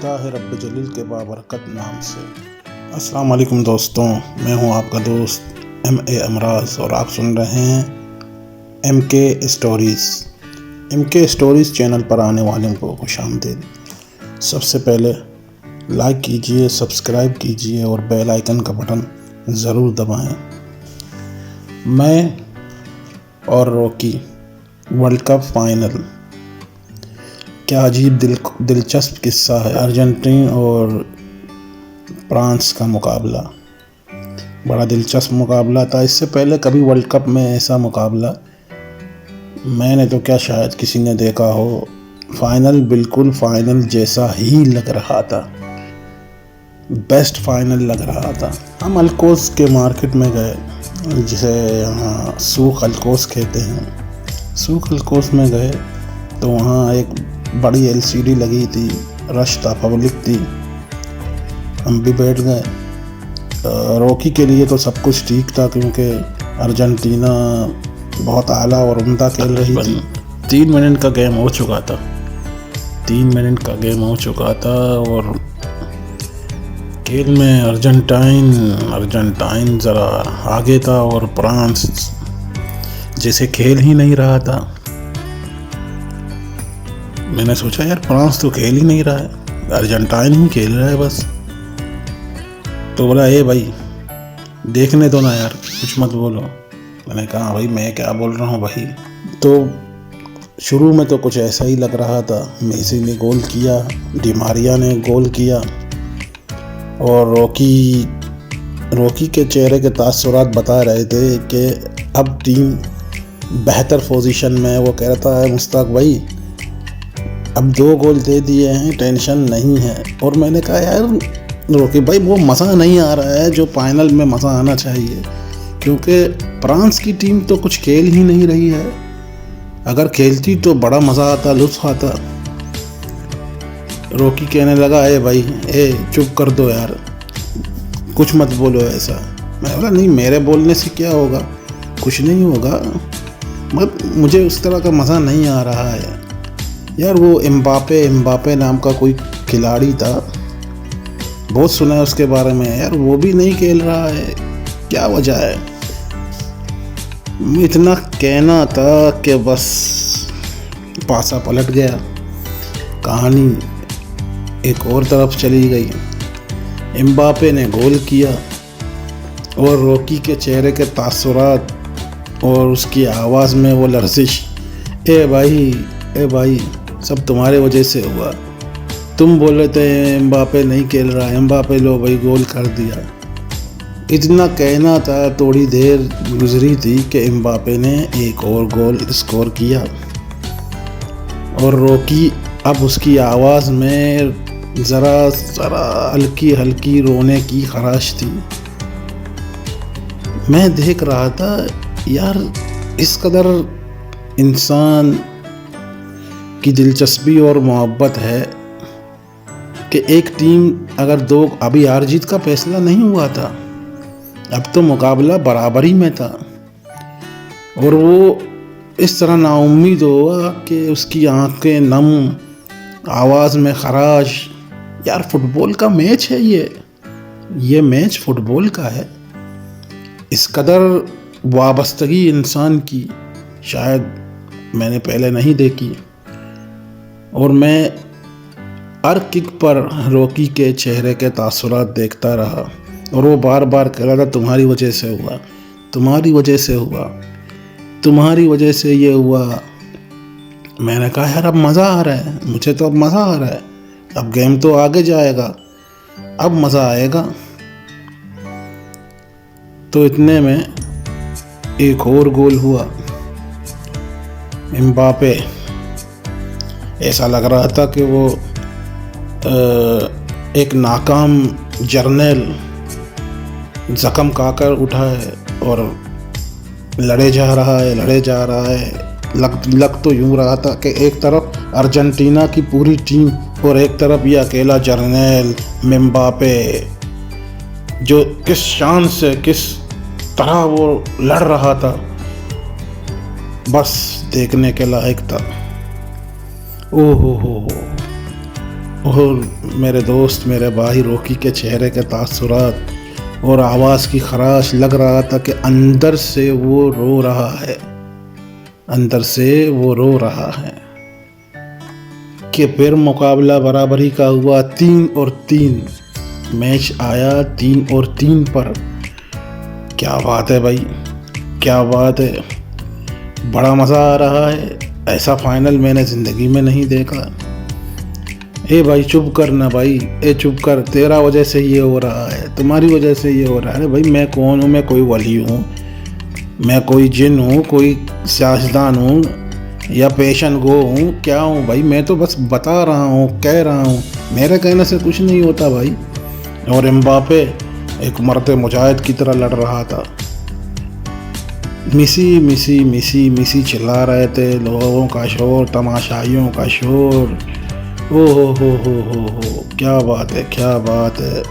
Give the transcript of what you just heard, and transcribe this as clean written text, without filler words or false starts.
اللہ رب جلیل کے بابرکت نام سے۔ السلام علیکم دوستوں، میں ہوں آپ کا دوست اے امراض اور آپ سن رہے ہیں ایم کے اسٹوریز۔ ایم کے اسٹوریز چینل پر آنے والوں کو خوش آمدید۔ سب سے پہلے لائک کیجئے، سبسکرائب کیجئے اور بیل آئیکن کا بٹن ضرور دبائیں۔ میں اور روکی ورلڈ کپ فائنل، کیا عجیب دلچسپ قصہ ہے۔ ارجنٹائن اور فرانس کا مقابلہ بڑا دلچسپ مقابلہ تھا۔ اس سے پہلے کبھی ورلڈ کپ میں ایسا مقابلہ میں نے تو کیا شاید کسی نے دیکھا ہو۔ فائنل بالکل فائنل جیسا ہی لگ رہا تھا، بیسٹ فائنل لگ رہا تھا۔ ہم الکوز کے مارکیٹ میں گئے، جسے یہاں سوق الکوز کہتے ہیں۔ سوق الکوز میں گئے تو وہاں ایک بڑی LCD لگی تھی، رش تھا، پبلک تھی، ہم بھی بیٹھ گئے۔ روکی کے لیے تو سب کچھ ٹھیک تھا کیونکہ ارجنٹینا بہت اعلیٰ اور عمدہ کھیل رہی تھی۔ 3 منٹ کا گیم ہو چکا تھا، 3 منٹ کا گیم ہو چکا تھا اور کھیل میں ارجنٹائن ذرا آگے تھا اور فرانس جیسے کھیل ہی نہیں رہا تھا۔ میں نے سوچا یار فرانس تو کھیل ہی نہیں رہا ہے، ارجنٹائن ہی کھیل رہا ہے بس۔ تو بولا اے بھائی دیکھنے دو نا یار، کچھ مت بولو۔ میں نے کہا بھائی میں کیا بول رہا ہوں بھائی۔ تو شروع میں تو کچھ ایسا ہی لگ رہا تھا، میسی نے گول کیا، ڈی ماریا نے گول کیا اور روکی کے چہرے کے تاثرات بتا رہے تھے کہ اب ٹیم بہتر پوزیشن میں ہے۔ وہ کہتا ہے مشتاق بھائی اب 2 گول دے دیے ہیں، ٹینشن نہیں ہے۔ اور میں نے کہا یار روکی بھائی وہ مزہ نہیں آ رہا ہے جو فائنل میں مزہ آنا چاہیے، کیونکہ فرانس کی ٹیم تو کچھ کھیل ہی نہیں رہی ہے۔ اگر کھیلتی تو بڑا مزہ آتا، لطف آتا۔ روکی کہنے لگا اے بھائی چپ کر دو یار، کچھ مت بولو ایسا۔ میں بولا نہیں میرے بولنے سے کیا ہوگا، کچھ نہیں ہوگا، مجھے اس طرح کا مزہ نہیں آ رہا ہے یار۔ وہ امباپے نام کا کوئی کھلاڑی تھا، بہت سنا ہے اس کے بارے میں یار، وہ بھی نہیں کھیل رہا ہے، کیا وجہ ہے؟ اتنا کہنا تھا کہ بس پاسا پلٹ گیا، کہانی ایک اور طرف چلی گئی۔ امباپے نے گول کیا اور روکی کے چہرے کے تاثرات اور اس کی آواز میں وہ لرزش، اے بھائی سب تمہارے وجہ سے ہوا۔ تم بول رہے تھے امباپے نہیں کھیل رہا ہے، امباپے لو بھائی گول کر دیا۔ اتنا کہنا تھا، تھوڑی دیر گزری تھی کہ امباپے نے ایک اور گول اسکور کیا اور روکی اب اس کی آواز میں ذرا ہلکی رونے کی خراش تھی۔ میں دیکھ رہا تھا یار اس قدر انسان کی دلچسپی اور محبت ہے کہ ایک ٹیم اگر 2 ابھی ہار جیت کا فیصلہ نہیں ہوا تھا، اب تو مقابلہ برابری میں تھا اور وہ اس طرح نا امید ہوا کہ اس کی آنکھیں نم، آواز میں خراش۔ یار فٹ بال کا میچ ہے، یہ میچ فٹ بال کا ہے۔ اس قدر وابستگی انسان کی شاید میں نے پہلے نہیں دیکھی۔ اور میں ہر کک پر روکی کے چہرے کے تاثرات دیکھتا رہا اور وہ بار بار کہہ رہا تھا تمہاری وجہ سے ہوا، تمہاری وجہ سے ہوا، تمہاری وجہ سے یہ ہوا۔ میں نے کہا یار اب مزہ آ رہا ہے، مجھے تو اب مزہ آ رہا ہے، اب گیم تو آگے جائے گا، اب مزہ آئے گا۔ تو اتنے میں ایک اور گول ہوا۔ امباپے ایسا لگ رہا تھا کہ وہ ایک ناکام جرنیل زخم کھا کر اٹھا ہے اور لڑے جا رہا ہے۔ لگ تو یوں رہا تھا کہ ایک طرف ارجنٹینا کی پوری ٹیم اور ایک طرف یہ اکیلا جرنیل امباپے، جو کس شان سے کس طرح وہ لڑ رہا تھا، بس دیکھنے کے لائق تھا۔ اور میرے دوست، میرے بھائی روکی کے چہرے کے تاثرات اور آواز کی خراش، لگ رہا تھا کہ اندر سے وہ رو رہا ہے، اندر سے وہ رو رہا ہے۔ کہ پھر مقابلہ برابری کا ہوا، 3-3 میچ آیا 3-3 پر۔ کیا بات ہے بھائی، کیا بات ہے، بڑا مزہ آ رہا ہے۔ ایسا فائنل میں نے زندگی میں نہیں دیکھا۔ اے بھائی چپ کر نا بھائی، اے چپ کر، تیرا وجہ سے یہ ہو رہا ہے، تمہاری وجہ سے یہ ہو رہا ہے۔ بھائی میں کون ہوں؟ میں کوئی ولی ہوں؟ میں کوئی جن ہوں؟ کوئی سیاستدان ہوں یا پیشن گو ہوں؟ کیا ہوں بھائی؟ میں تو بس بتا رہا ہوں، کہہ رہا ہوں، میرے کہنے سے کچھ نہیں ہوتا بھائی۔ اور امباپے ایک مرد مجاہد کی طرح لڑ رہا تھا۔ میسی میسی میسی میسی چلا رہے تھے، لوگوں کا شور، تماشائیوں کا شور۔ او ہو، کیا بات ہے، کیا بات ہے۔